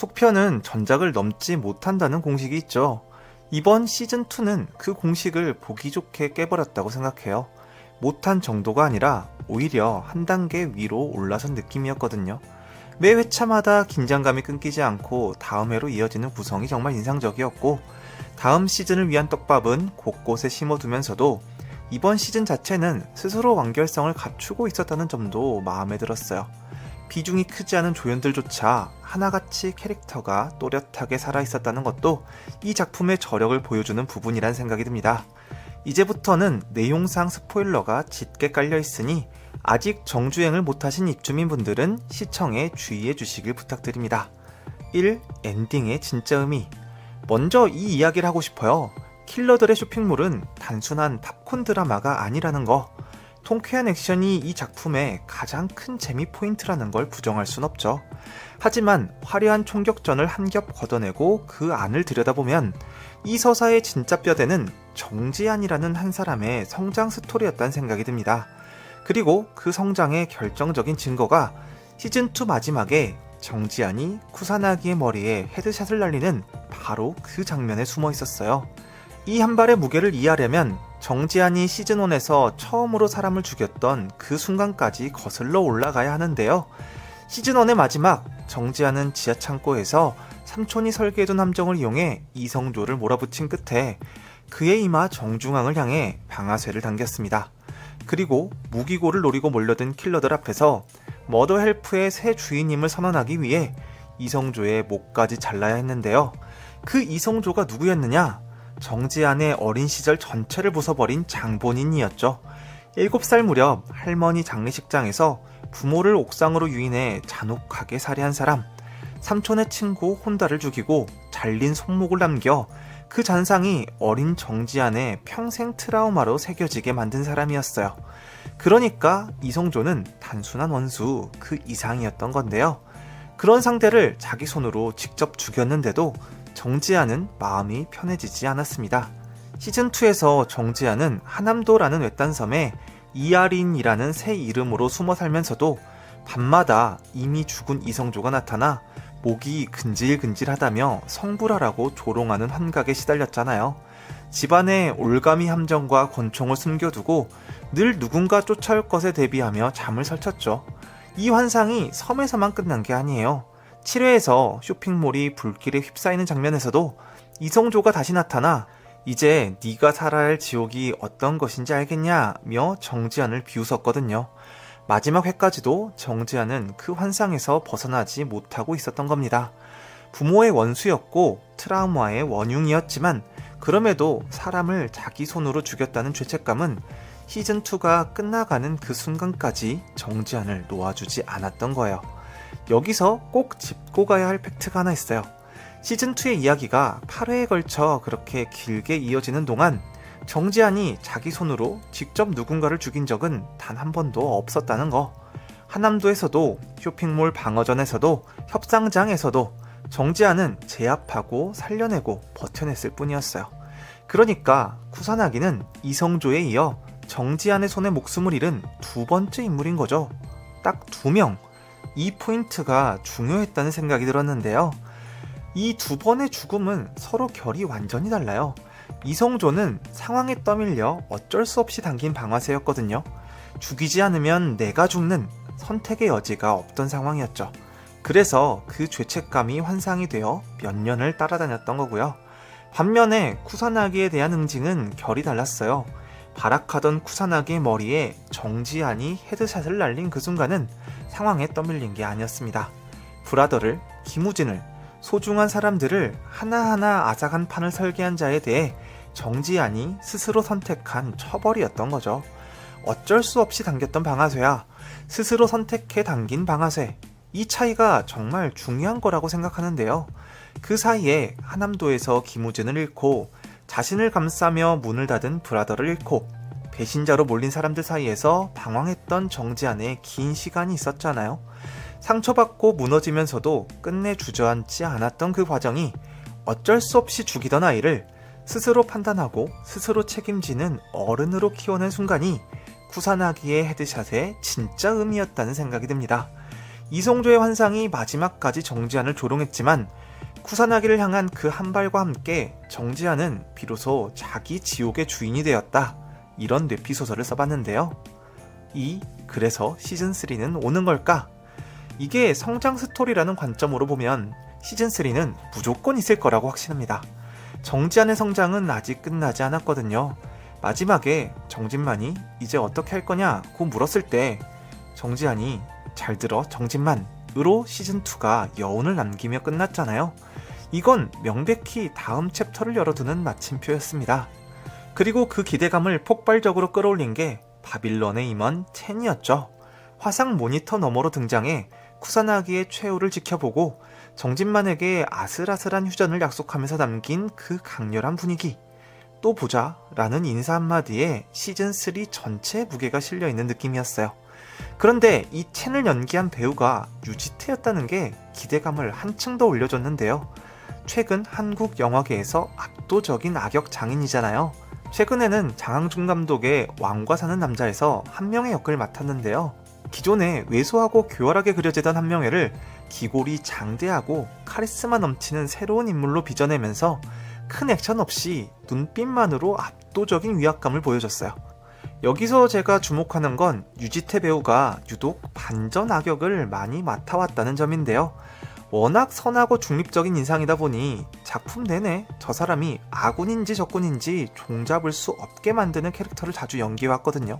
속편은 전작을 넘지 못한다는 공식이 있죠. 이번 시즌2는 그 공식을 보기 좋게 깨버렸다고 생각해요. 못한 정도가 아니라 오히려 한 단계 위로 올라선 느낌이었거든요. 매 회차마다 긴장감이 끊기지 않고 다음 회로 이어지는 구성이 정말 인상적이었고, 다음 시즌을 위한 떡밥은 곳곳에 심어두면서도 이번 시즌 자체는 스스로 완결성을 갖추고 있었다는 점도 마음에 들었어요. 비중이 크지 않은 조연들조차 하나같이 캐릭터가 또렷하게 살아있었다는 것도 이 작품의 저력을 보여주는 부분이란 생각이 듭니다. 이제부터는 내용상 스포일러가 짙게 깔려있으니 아직 정주행을 못하신 입주민분들은 시청에 주의해 주시길 부탁드립니다. 1. 엔딩의 진짜 의미. 먼저 이 이야기를 하고 싶어요. 킬러들의 쇼핑몰은 단순한 팝콘 드라마가 아니라는 거. 통쾌한 액션이 이 작품의 가장 큰 재미 포인트라는 걸 부정할 순 없죠. 하지만 화려한 총격전을 한 겹 걷어내고 그 안을 들여다보면 이 서사의 진짜 뼈대는 정지안이라는 한 사람의 성장 스토리였다는 생각이 듭니다. 그리고 그 성장의 결정적인 증거가 시즌2 마지막에 정지안이 쿠사나기의 머리에 헤드샷을 날리는 바로 그 장면에 숨어 있었어요. 이 한 발의 무게를 이해하려면 정지안이 시즌1에서 처음으로 사람을 죽였던 그 순간까지 거슬러 올라가야 하는데요. 시즌1의 마지막, 정지안은 지하창고에서 삼촌이 설계해둔 함정을 이용해 이성조를 몰아붙인 끝에 그의 이마 정중앙을 향해 방아쇠를 당겼습니다. 그리고 무기고를 노리고 몰려든 킬러들 앞에서 머더 헬프의 새 주인임을 선언하기 위해 이성조의 목까지 잘라야 했는데요. 그 이성조가 누구였느냐? 정지안의 어린 시절 전체를 부숴버린 장본인이었죠. 7살 무렵 할머니 장례식장에서 부모를 옥상으로 유인해 잔혹하게 살해한 사람, 삼촌의 친구 혼다를 죽이고 잘린 손목을 남겨 그 잔상이 어린 정지안의 평생 트라우마로 새겨지게 만든 사람이었어요. 그러니까 이성조는 단순한 원수 그 이상이었던 건데요. 그런 상대를 자기 손으로 직접 죽였는데도 정지안은 마음이 편해지지 않았습니다. 시즌2에서 정지안은 하남도라는 외딴 섬에 이아린이라는 새 이름으로 숨어 살면서도 밤마다 이미 죽은 이성조가 나타나 목이 근질근질하다며 성불하라고 조롱하는 환각에 시달렸잖아요. 집안에 올가미 함정과 권총을 숨겨두고 늘 누군가 쫓아올 것에 대비하며 잠을 설쳤죠. 이 환상이 섬에서만 끝난 게 아니에요. 7회에서 쇼핑몰이 불길에 휩싸이는 장면에서도 이성조가 다시 나타나 이제 네가 살아야 할 지옥이 어떤 것인지 알겠냐며 정지안을 비웃었거든요. 마지막 회까지도 정지안은 그 환상에서 벗어나지 못하고 있었던 겁니다. 부모의 원수였고 트라우마의 원흉이었지만 그럼에도 사람을 자기 손으로 죽였다는 죄책감은 시즌2가 끝나가는 그 순간까지 정지안을 놓아주지 않았던 거예요. 여기서 꼭 짚고 가야 할 팩트가 하나 있어요. 시즌2의 이야기가 8회에 걸쳐 그렇게 길게 이어지는 동안 정지안이 자기 손으로 직접 누군가를 죽인 적은 단 한 번도 없었다는 거. 하남도에서도 쇼핑몰 방어전에서도 협상장에서도 정지안은 제압하고 살려내고 버텨냈을 뿐이었어요. 그러니까 쿠사나기는 이성조에 이어 정지안의 손에 목숨을 잃은 두 번째 인물인 거죠. 딱 2명. 이 포인트가 중요했다는 생각이 들었는데요. 이 두 번의 죽음은 서로 결이 완전히 달라요. 이성조는 상황에 떠밀려 어쩔 수 없이 당긴 방아쇠였거든요. 죽이지 않으면 내가 죽는 선택의 여지가 없던 상황이었죠. 그래서 그 죄책감이 환상이 되어 몇 년을 따라다녔던 거고요. 반면에 쿠사나기에 대한 응징은 결이 달랐어요. 발악하던 쿠사나기의 머리에 정지안이 헤드샷을 날린 그 순간은 상황에 떠밀린 게 아니었습니다. 브라더를, 김우진을, 소중한 사람들을 하나하나 아작한 판을 설계한 자에 대해 정지안이 스스로 선택한 처벌이었던 거죠. 어쩔 수 없이 당겼던 방아쇠야, 스스로 선택해 당긴 방아쇠. 이 차이가 정말 중요한 거라고 생각하는데요. 그 사이에 하남도에서 김우진을 잃고 자신을 감싸며 문을 닫은 브라더를 잃고 배신자로 몰린 사람들 사이에서 방황했던 정지안의 긴 시간이 있었잖아요. 상처받고 무너지면서도 끝내 주저앉지 않았던 그 과정이 어쩔 수 없이 죽이던 아이를 스스로 판단하고 스스로 책임지는 어른으로 키워낸 순간이 쿠사나기의 헤드샷의 진짜 의미였다는 생각이 듭니다. 이송조의 환상이 마지막까지 정지한을 조롱했지만 쿠사나기를 향한 그 한 발과 함께 정지한은 비로소 자기 지옥의 주인이 되었다. 이런 뇌피소설을 써봤는데요. 그래서 시즌3는 오는 걸까? 이게 성장 스토리라는 관점으로 보면 시즌3는 무조건 있을 거라고 확신합니다. 정지한의 성장은 아직 끝나지 않았거든요. 마지막에 정진만이 이제 어떻게 할 거냐고 물었을 때 정지한이 잘 들어 정진만으로 시즌2가 여운을 남기며 끝났잖아요. 이건 명백히 다음 챕터를 열어두는 마침표였습니다. 그리고 그 기대감을 폭발적으로 끌어올린 게 바빌론의 임원 첸이었죠. 화상 모니터 너머로 등장해 쿠사나기의 최후를 지켜보고 정진만에게 아슬아슬한 휴전을 약속하면서 남긴 그 강렬한 분위기. 또 보자 라는 인사 한마디에 시즌3 전체의 무게가 실려있는 느낌이었어요. 그런데 이 첸을 연기한 배우가 유지태였다는 게 기대감을 한층 더 올려줬는데요. 최근 한국 영화계에서 압도적인 악역 장인이잖아요. 최근에는 장항준 감독의 왕과 사는 남자에서 한명의 역을 맡았는데요. 기존에 왜소하고 교활하게 그려지던 한명회를 기골이 장대하고 카리스마 넘치는 새로운 인물로 빚어내면서 큰 액션 없이 눈빛만으로 압도적인 위압감을 보여줬어요. 여기서 제가 주목하는 건 유지태 배우가 유독 반전 악역을 많이 맡아왔다는 점인데요. 워낙 선하고 중립적인 인상이다 보니 작품 내내 저 사람이 아군인지 적군인지 종잡을 수 없게 만드는 캐릭터를 자주 연기해왔거든요.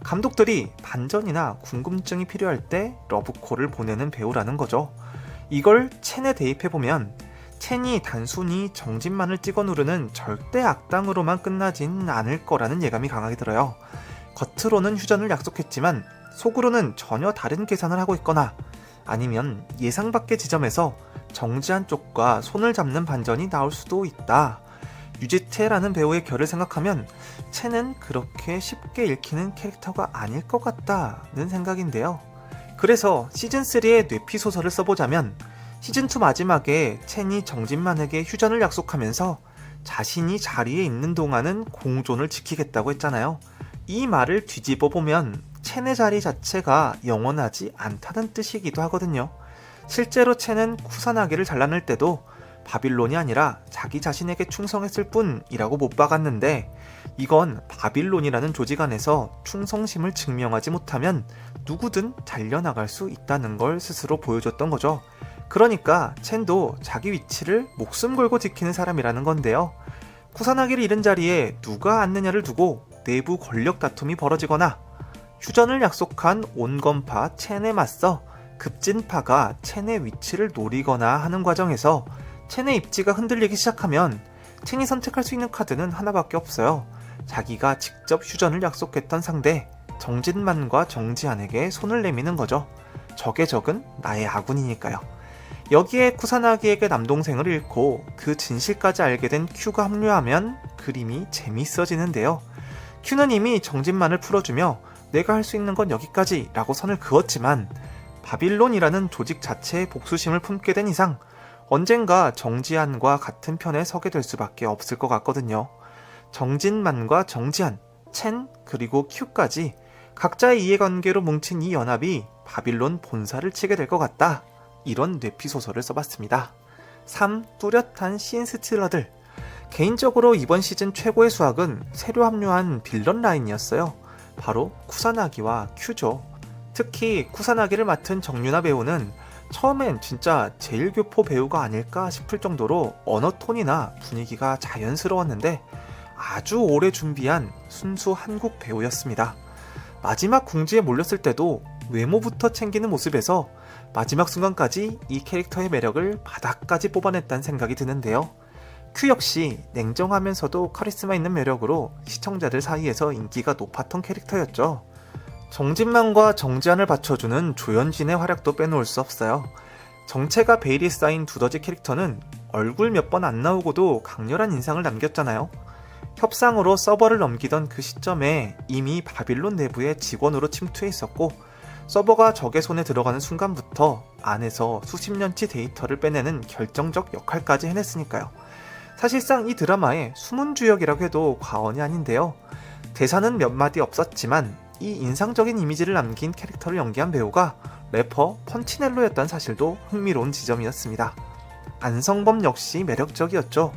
감독들이 반전이나 궁금증이 필요할 때 러브콜을 보내는 배우라는 거죠. 이걸 첸에 대입해보면 첸이 단순히 정진만을 찍어 누르는 절대 악당으로만 끝나진 않을 거라는 예감이 강하게 들어요. 겉으로는 휴전을 약속했지만 속으로는 전혀 다른 계산을 하고 있거나 아니면 예상 밖의 지점에서 정지한 쪽과 손을 잡는 반전이 나올 수도 있다. 유지태라는 배우의 결을 생각하면 첸은 그렇게 쉽게 읽히는 캐릭터가 아닐 것 같다는 생각인데요. 그래서 시즌3의 뇌피소설을 써보자면 시즌2 마지막에 첸이 정진만에게 휴전을 약속하면서 자신이 자리에 있는 동안은 공존을 지키겠다고 했잖아요. 이 말을 뒤집어보면 첸의 자리 자체가 영원하지 않다는 뜻이기도 하거든요. 실제로 첸은 쿠사나기를 잘라낼 때도 바빌론이 아니라 자기 자신에게 충성했을 뿐이라고 못 박았는데 이건 바빌론이라는 조직 안에서 충성심을 증명하지 못하면 누구든 잘려나갈 수 있다는 걸 스스로 보여줬던 거죠. 그러니까 첸도 자기 위치를 목숨 걸고 지키는 사람이라는 건데요. 쿠사나기를 잃은 자리에 누가 앉느냐를 두고 내부 권력 다툼이 벌어지거나 휴전을 약속한 온건파 첸에 맞서 급진파가 첸의 위치를 노리거나 하는 과정에서 첸의 입지가 흔들리기 시작하면 첸이 선택할 수 있는 카드는 하나밖에 없어요. 자기가 직접 휴전을 약속했던 상대 정진만과 정지한에게 손을 내미는 거죠. 적의 적은 나의 아군이니까요. 여기에 쿠사나기에게 남동생을 잃고 그 진실까지 알게 된 큐가 합류하면 그림이 재밌어지는데요. 큐는 이미 정진만을 풀어주며 내가 할 수 있는 건 여기까지 라고 선을 그었지만 바빌론이라는 조직 자체에 복수심을 품게 된 이상 언젠가 정지한과 같은 편에 서게 될 수밖에 없을 것 같거든요. 정진만과 정지한, 첸, 그리고 큐까지 각자의 이해관계로 뭉친 이 연합이 바빌론 본사를 치게 될 것 같다. 이런 뇌피소설을 써봤습니다. 3. 뚜렷한 씬스틸러들. 개인적으로 이번 시즌 최고의 수학은 새로 합류한 빌런 라인이었어요. 바로 쿠사나기와 큐죠. 특히 쿠사나기를 맡은 정유나 배우는 처음엔 진짜 제일 교포 배우가 아닐까 싶을 정도로 언어 톤이나 분위기가 자연스러웠는데 아주 오래 준비한 순수 한국 배우였습니다. 마지막 궁지에 몰렸을 때도 외모부터 챙기는 모습에서 마지막 순간까지 이 캐릭터의 매력을 바닥까지 뽑아냈다는 생각이 드는데요. 큐 역시 냉정하면서도 카리스마 있는 매력으로 시청자들 사이에서 인기가 높았던 캐릭터였죠. 정진만과 정지한을 받쳐주는 조현진의 활약도 빼놓을 수 없어요. 정체가 베일이 쌓인 두더지 캐릭터는 얼굴 몇 번 안 나오고도 강렬한 인상을 남겼잖아요. 협상으로 서버를 넘기던 그 시점에 이미 바빌론 내부에 직원으로 침투해 있었고 서버가 적의 손에 들어가는 순간부터 안에서 수십 년치 데이터를 빼내는 결정적 역할까지 해냈으니까요. 사실상 이 드라마의 숨은 주역이라고 해도 과언이 아닌데요. 대사는 몇 마디 없었지만 이 인상적인 이미지를 남긴 캐릭터를 연기한 배우가 래퍼 펀치넬로였다는 사실도 흥미로운 지점이었습니다. 안성범 역시 매력적이었죠.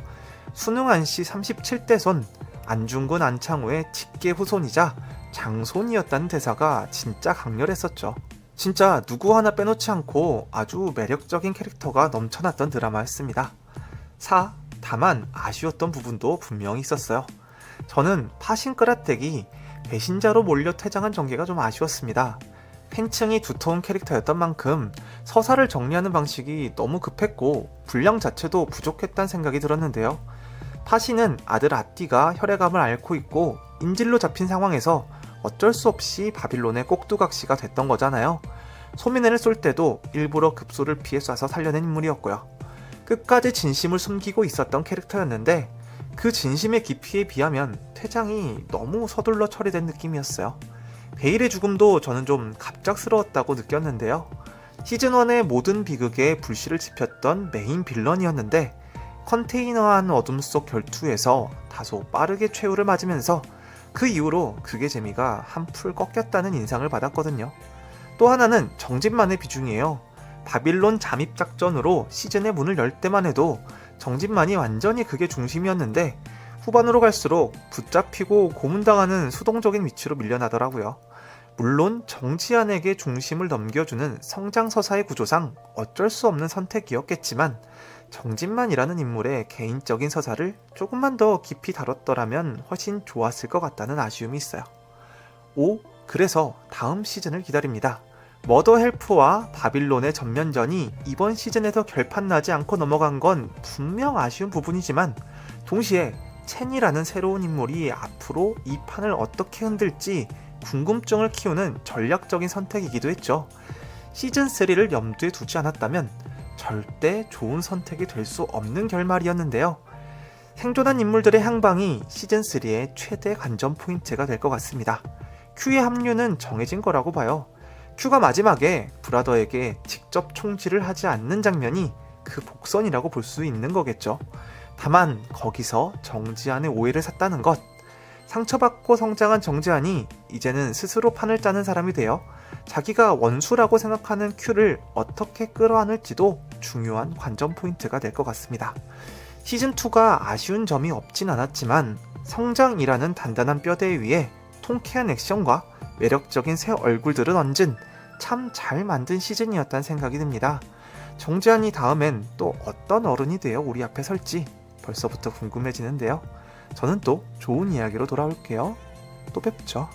수능 안씨 37대손, 안중근 안창호의 직계 후손이자 장손이었다는 대사가 진짜 강렬했었죠. 진짜 누구 하나 빼놓지 않고 아주 매력적인 캐릭터가 넘쳐났던 드라마였습니다. 다만 아쉬웠던 부분도 분명히 있었어요. 저는 파신끄라떼기 배신자로 몰려 퇴장한 전개가 좀 아쉬웠습니다. 팬층이 두터운 캐릭터였던 만큼 서사를 정리하는 방식이 너무 급했고 분량 자체도 부족했다는 생각이 들었는데요. 파신은 아들 아띠가 혈액암을 앓고 있고 인질로 잡힌 상황에서 어쩔 수 없이 바빌론의 꼭두각시가 됐던 거잖아요. 소민회를 쏠 때도 일부러 급소를 피해 쏴서 살려낸 인물이었고요. 끝까지 진심을 숨기고 있었던 캐릭터였는데 그 진심의 깊이에 비하면 퇴장이 너무 서둘러 처리된 느낌이었어요. 베일의 죽음도 저는 좀 갑작스러웠다고 느꼈는데요. 시즌1의 모든 비극에 불씨를 지폈던 메인 빌런이었는데 컨테이너한 어둠 속 결투에서 다소 빠르게 최후를 맞으면서 그 이후로 그게 재미가 한풀 꺾였다는 인상을 받았거든요. 또 하나는 정진만의 비중이에요. 바빌론 잠입작전으로 시즌의 문을 열 때만 해도 정진만이 완전히 그게 중심이었는데 후반으로 갈수록 붙잡히고 고문당하는 수동적인 위치로 밀려나더라고요. 물론 정지한에게 중심을 넘겨주는 성장서사의 구조상 어쩔 수 없는 선택이었겠지만 정진만이라는 인물의 개인적인 서사를 조금만 더 깊이 다뤘더라면 훨씬 좋았을 것 같다는 아쉬움이 있어요. 그래서 다음 시즌을 기다립니다. 머더 헬프와 바빌론의 전면전이 이번 시즌에서 결판나지 않고 넘어간 건 분명 아쉬운 부분이지만 동시에 첸이라는 새로운 인물이 앞으로 이 판을 어떻게 흔들지 궁금증을 키우는 전략적인 선택이기도 했죠. 시즌3를 염두에 두지 않았다면 절대 좋은 선택이 될 수 없는 결말이었는데요. 생존한 인물들의 향방이 시즌3의 최대 관전 포인트가 될 것 같습니다. 큐의 합류는 정해진 거라고 봐요. 큐가 마지막에 브라더에게 직접 총질을 하지 않는 장면이 그 복선이라고 볼 수 있는 거겠죠. 다만 거기서 정지한의 오해를 샀다는 것, 상처받고 성장한 정지한이 이제는 스스로 판을 짜는 사람이 되어 자기가 원수라고 생각하는 큐를 어떻게 끌어안을지도 중요한 관전 포인트가 될 것 같습니다. 시즌2가 아쉬운 점이 없진 않았지만 성장이라는 단단한 뼈대 위에 통쾌한 액션과 매력적인 새 얼굴들을 얹은 참 잘 만든 시즌이었다는 생각이 듭니다. 정지한이 다음엔 또 어떤 어른이 되어 우리 앞에 설지 벌써부터 궁금해지는데요. 저는 또 좋은 이야기로 돌아올게요. 또 뵙죠.